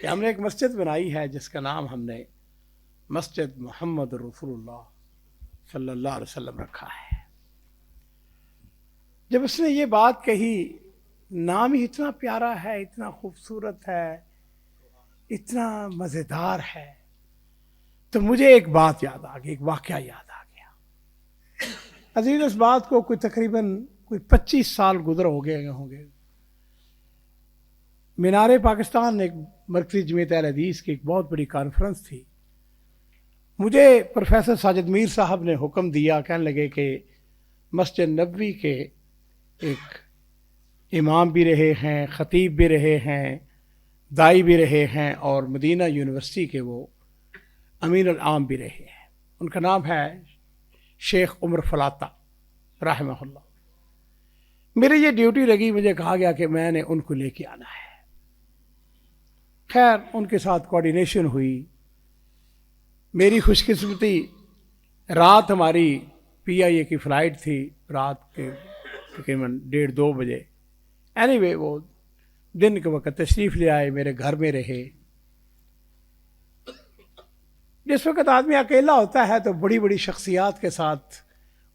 ہم نے ایک مسجد بنائی ہے جس کا نام ہم نے مسجد محمد رسول اللہ صلی اللہ علیہ وسلم رکھا ہے۔ جب اس نے یہ بات کہی، نام ہی اتنا پیارا ہے، اتنا خوبصورت ہے، اتنا مزیدار ہے، تو مجھے ایک بات یاد آ گئی، ایک واقعہ یاد آ گیا۔ عزیز، اس بات کو تقریباً 25 سال گزر ہو گئے ہوں گے۔ مینار پاکستان ایک مرکزی جمعیت اہل حدیث کی ایک بہت بڑی کانفرنس تھی۔ مجھے پروفیسر ساجد میر صاحب نے حکم دیا، کہنے لگے کہ مسجد نبوی کے ایک امام بھی رہے ہیں، خطیب بھی رہے ہیں، دائی بھی رہے ہیں، اور مدینہ یونیورسٹی کے وہ امین العام بھی رہے ہیں۔ ان کا نام ہے شیخ عمر فلاطہ رحمہ اللہ۔ میری یہ ڈیوٹی لگی، مجھے کہا گیا کہ میں نے ان کو لے کے آنا ہے۔ خیر، ان کے ساتھ کوارڈینیشن ہوئی۔ میری خوش قسمتی، رات ہماری پی آئی اے کی فلائٹ تھی، رات کے تقریباً 1:30-2 بجے۔ اینی وے، وہ دن کے وقت تشریف لے آئے، میرے گھر میں رہے۔ جس وقت آدمی اکیلا ہوتا ہے تو بڑی بڑی شخصیات کے ساتھ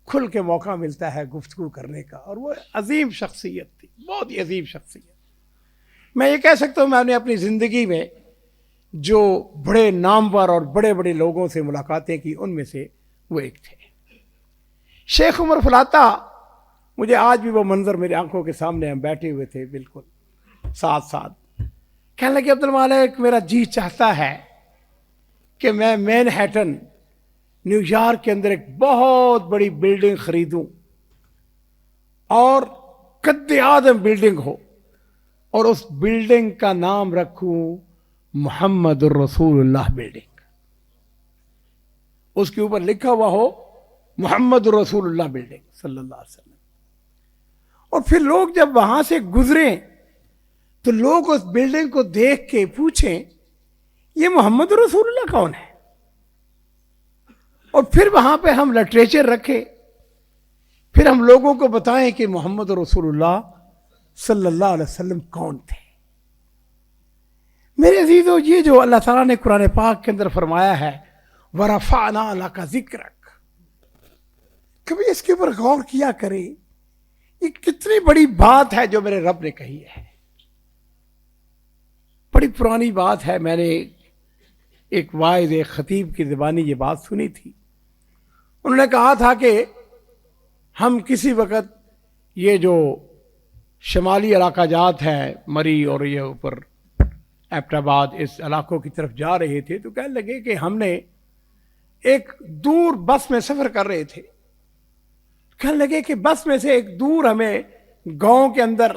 کھل کے موقع ملتا ہے گفتگو کرنے کا، اور وہ عظیم شخصیت تھی، بہت ہی عظیم شخصیت۔ میں یہ کہہ سکتا ہوں میں نے اپنی زندگی میں جو بڑے نامور اور بڑے بڑے لوگوں سے ملاقاتیں کی، ان میں سے وہ ایک تھے شیخ عمر فلاطہ۔ مجھے آج بھی وہ منظر میری آنکھوں کے سامنے، ہم بیٹھے ہوئے تھے بالکل ساتھ ساتھ۔ کہنے لگے، عبد المالک، میرا جی چاہتا ہے کہ میں مین ہیٹن نیو یارک کے اندر ایک بہت بڑی بلڈنگ خریدوں، اور قد اعظم بلڈنگ ہو، اور اس بلڈنگ کا نام رکھوں محمد الرسول اللہ بلڈنگ۔ اس کے اوپر لکھا ہوا ہو محمد الرسول اللہ بلڈنگ صلی اللہ علیہ وسلم۔ اور پھر لوگ جب وہاں سے گزریں تو لوگ اس بلڈنگ کو دیکھ کے پوچھیں، یہ محمد رسول اللہ کون ہے؟ اور پھر وہاں پہ ہم لٹریچر رکھیں، پھر ہم لوگوں کو بتائیں کہ محمد رسول اللہ صلی اللہ علیہ وسلم کون تھے۔ میرے عزیزو، یہ جو اللہ تعالیٰ نے قرآن پاک کے اندر فرمایا ہے وَرَفَعْنَا لَكَ ذِكْرَكَ، کبھی اس کے اوپر غور کیا کریں، یہ کتنی بڑی بات ہے جو میرے رب نے کہی ہے۔ بڑی پرانی بات ہے، میں نے ایک واعظ، ایک خطیب کی زبانی یہ بات سنی تھی۔ انہوں نے کہا تھا کہ ہم کسی وقت یہ جو شمالی علاقہ جات ہے، مری اور یہ اوپر ایبٹ آباد، اس علاقوں کی طرف جا رہے تھے، تو کہنے لگے کہ ہم نے ایک دور بس میں سفر کر رہے تھے۔ کہنے لگے کہ بس میں سے ایک دور ہمیں گاؤں کے اندر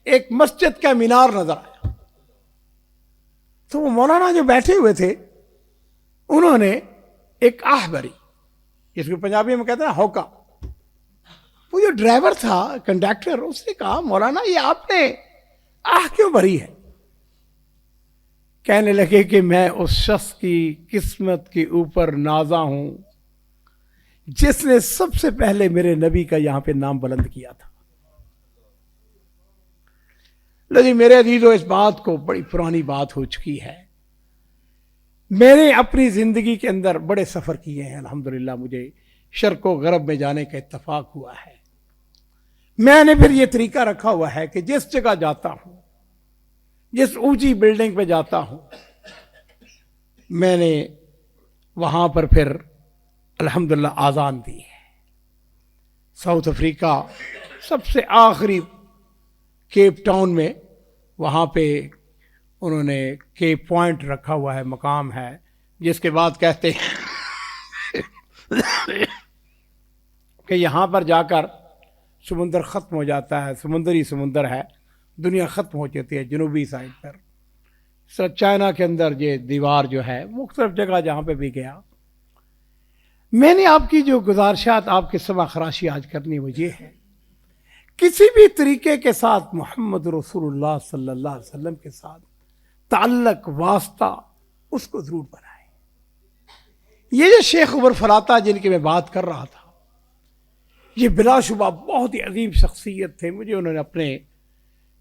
ایک مسجد کا مینار نظر آیا۔ تو وہ مولانا جو بیٹھے ہوئے تھے، انہوں نے ایک آہ بھری، جس کو پنجابی میں کہتے ہیں ہوکا۔ وہ جو ڈرائیور تھا، کنڈکٹر، اس نے کہا، مولانا یہ آپ نے آہ کیوں بھری ہے؟ کہنے لگے کہ میں اس شخص کی قسمت کے اوپر نازا ہوں جس نے سب سے پہلے میرے نبی کا یہاں پہ نام بلند کیا تھا۔ لیکن میرے عزیزو، اس بات کو بڑی پرانی بات ہو چکی ہے۔ میں نے اپنی زندگی کے اندر بڑے سفر کیے ہیں، الحمدللہ مجھے شرق و غرب میں جانے کا اتفاق ہوا ہے۔ میں نے پھر یہ طریقہ رکھا ہوا ہے کہ جس جگہ جاتا ہوں، جس اونچی بلڈنگ پہ جاتا ہوں، میں نے وہاں پر پھر الحمدللہ آذان دی ہے۔ ساؤتھ افریقہ سب سے آخری کیپ ٹاؤن میں، وہاں پہ انہوں نے کیپ پوائنٹ رکھا ہوا ہے، مقام ہے، جس کے بعد کہتے ہیں کہ یہاں پر جا کر سمندر ختم ہو جاتا ہے، سمندر ہی سمندر ہے، دنیا ختم ہو جاتی ہے جنوبی سائڈ پر۔ سر چائنا کے اندر یہ دیوار جو ہے، مختلف جگہ جہاں پہ بھی گیا۔ میں نے آپ کی جو گزارشات، آپ کے سما خراشی آج کرنی، وہ یہ ہے، کسی بھی طریقے کے ساتھ محمد رسول اللہ صلی اللہ علیہ وسلم کے ساتھ تعلق، واسطہ، اس کو ضرور بنائیں۔ یہ جو شیخ عمر فلاطہ جن کی میں بات کر رہا تھا، یہ بلا شبہ بہت ہی عظیم شخصیت تھے۔ مجھے انہوں نے اپنے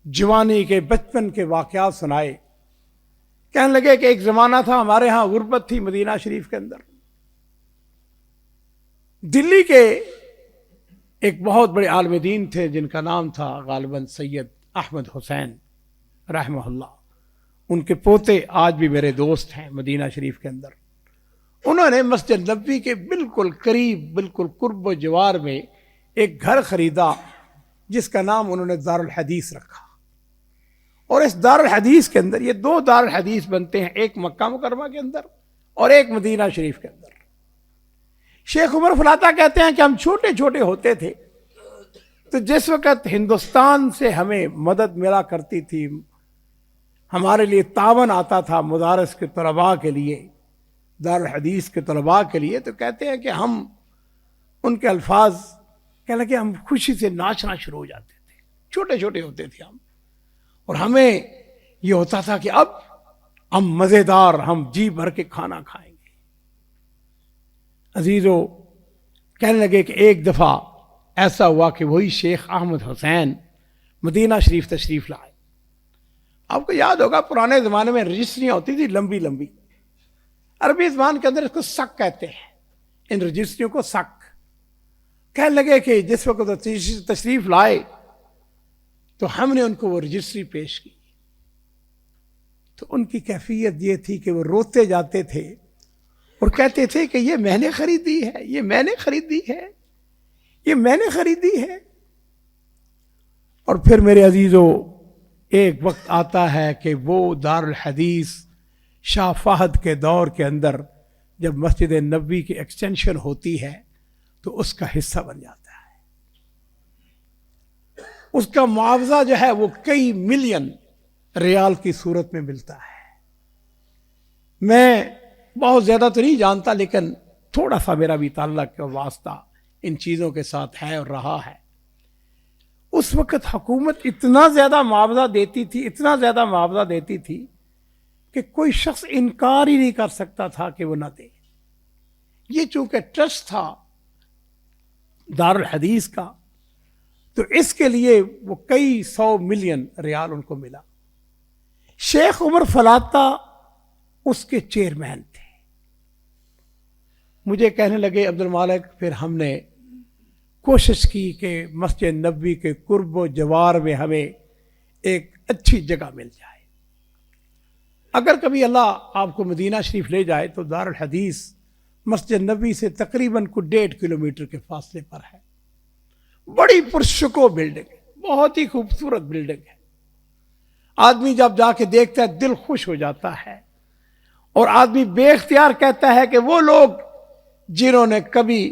جوانی کے، بچپن کے واقعات سنائے کہنے لگے کہ ایک زمانہ تھا ہمارے ہاں غربت تھی مدینہ شریف کے اندر. دلی کے ایک بہت بڑے عالم دین تھے جن کا نام تھا غالباً سید احمد حسین رحمہ اللہ. ان کے پوتے آج بھی میرے دوست ہیں مدینہ شریف کے اندر. انہوں نے مسجد نبوی کے بالکل قریب، بالکل قرب و جوار میں ایک گھر خریدا جس کا نام انہوں نے دارالحدیث رکھا. اور اس دارالحدیث کے اندر یہ 2 دارالحدیث بنتے ہیں، ایک مکہ مکرمہ کے اندر اور ایک مدینہ شریف کے اندر. شیخ عمر فلاطہ کہتے ہیں کہ ہم چھوٹے چھوٹے ہوتے تھے تو جس وقت ہندوستان سے ہمیں مدد ملا کرتی تھی، ہمارے لیے تعاون آتا تھا مدارس کے طلباء کے لیے، دارالحدیث کے طلباء کے لیے، تو کہتے ہیں کہ ہم ان کے الفاظ کہنے لگے ہم خوشی سے ناچنا شروع ہو جاتے تھے. چھوٹے چھوٹے ہوتے تھے ہم، اور ہمیں یہ ہوتا تھا کہ اب ہم مزیدار، ہم جی بھر کے کھانا کھائیں گے. عزیزو، کہنے لگے کہ ایک دفعہ ایسا ہوا کہ وہی شیخ احمد حسین مدینہ شریف تشریف لائے. آپ کو یاد ہوگا پرانے زمانے میں رجسٹریاں ہوتی تھی لمبی لمبی، عربی زبان کے اندر اس کو سک کہتے ہیں، ان رجسٹریوں کو سک. کہنے لگے کہ جس وقت وہ تشریف لائے تو ہم نے ان کو وہ رجسٹری پیش کی تو ان کی کیفیت یہ تھی کہ وہ روتے جاتے تھے اور کہتے تھے کہ یہ میں نے خریدی ہے، یہ میں نے خریدی ہے، یہ میں نے خریدی ہے. اور پھر میرے عزیزو ایک وقت آتا ہے کہ وہ دارالحدیث شاہ فہد کے دور کے اندر جب مسجد نبوی کی ایکسٹینشن ہوتی ہے تو اس کا حصہ بن جاتا ہے. اس کا معاوضہ جو ہے وہ کئی ملین ریال کی صورت میں ملتا ہے. میں بہت زیادہ تو نہیں جانتا لیکن تھوڑا سا میرا بھی تعلق اور واسطہ ان چیزوں کے ساتھ ہے اور رہا ہے. اس وقت حکومت اتنا زیادہ معاوضہ دیتی تھی، اتنا زیادہ معاوضہ دیتی تھی کہ کوئی شخص انکار ہی نہیں کر سکتا تھا کہ وہ نہ دے. یہ چونکہ ٹرسٹ تھا دارالحدیث کا تو اس کے لیے وہ کئی 100 ملین ریال ان کو ملا. شیخ عمر فلاطہ اس کے چیئرمین تھے. مجھے کہنے لگے عبد المالک پھر ہم نے کوشش کی کہ مسجد نبوی کے قرب و جوار میں ہمیں ایک اچھی جگہ مل جائے. اگر کبھی اللہ آپ کو مدینہ شریف لے جائے تو دارالحدیث مسجد نبوی سے تقریباً کو 1.5 کلومیٹر کے فاصلے پر ہے. بڑی پرشکو بلڈنگ ہے، بہت ہی خوبصورت بلڈنگ ہے. آدمی جب جا کے دیکھتا ہے دل خوش ہو جاتا ہے اور آدمی بے اختیار کہتا ہے کہ وہ لوگ جنہوں نے کبھی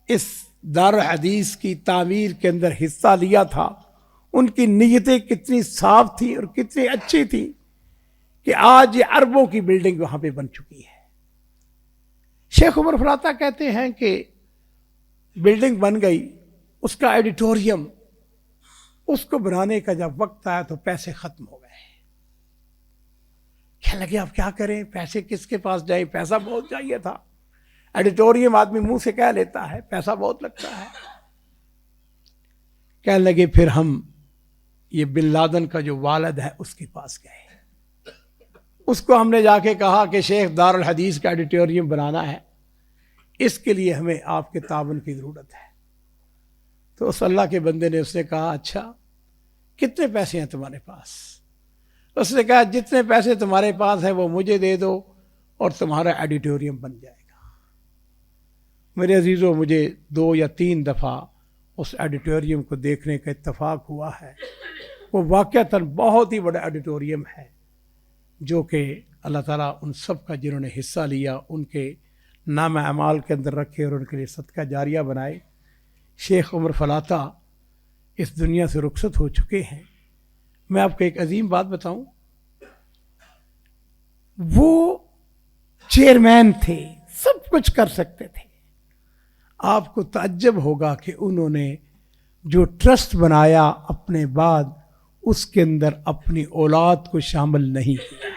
اس دارالحدیث کی تعمیر کے اندر حصہ لیا تھا ان کی نیتیں کتنی صاف تھی اور کتنی اچھی تھی کہ آج یہ اربوں کی بلڈنگ وہاں پہ بن چکی ہے. شیخ عمر فلاطہ کہتے ہیں کہ بلڈنگ بن گئی، اس کا ایڈیٹوریم، اس کو بنانے کا جب وقت آیا تو پیسے ختم ہو گئے. کہنے لگے اب کیا کریں، پیسے کس کے پاس جائیں، پیسہ بہت چاہیے تھا. ایڈیٹوریم آدمی منہ سے کہہ لیتا ہے، پیسہ بہت لگتا ہے. کہنے لگے پھر ہم یہ بن لادن کا جو والد ہے اس کے پاس گئے. اس کو ہم نے جا کے کہا کہ شیخ دارالحدیث کا ایڈیٹوریم بنانا ہے، اس کے لیے ہمیں آپ کے تعاون کی ضرورت ہے. تو اس اللہ کے بندے نے اس نے کہا اچھا کتنے پیسے ہیں تمہارے پاس؟ اس نے کہا جتنے پیسے تمہارے پاس ہیں وہ مجھے دے دو اور تمہارا ایڈیٹوریم بن جائے گا. میرے عزیزوں مجھے 2 یا 3 دفعہ اس ایڈیٹوریم کو دیکھنے کا اتفاق ہوا ہے. وہ واقعتاً بہت ہی بڑا ایڈیٹوریم ہے جو کہ اللہ تعالیٰ ان سب کا جنہوں نے حصہ لیا ان کے نام اعمال کے اندر رکھے اور ان کے لیے صدقہ جاریہ بنائے. شیخ عمر فلاطہ اس دنیا سے رخصت ہو چکے ہیں. میں آپ کو ایک عظیم بات بتاؤں، وہ چیئرمین تھے، سب کچھ کر سکتے تھے. آپ کو تعجب ہوگا کہ انہوں نے جو ٹرسٹ بنایا اپنے بعد اس کے اندر اپنی اولاد کو شامل نہیں کیا.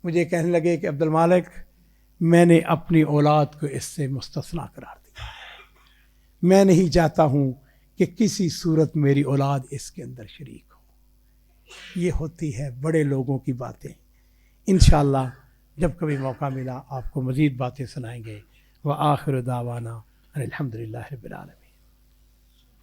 مجھے کہنے لگے کہ عبد المالک میں نے اپنی اولاد کو اس سے مستثنا قرار دیا ہے. میں نہیں چاہتا ہوں کہ کسی صورت میری اولاد اس کے اندر شریک ہو. یہ ہوتی ہے بڑے لوگوں کی باتیں. انشاءاللہ جب کبھی موقع ملا آپ کو مزید باتیں سنائیں گے. وآخر دعوانا الحمدللہ رب العالمین.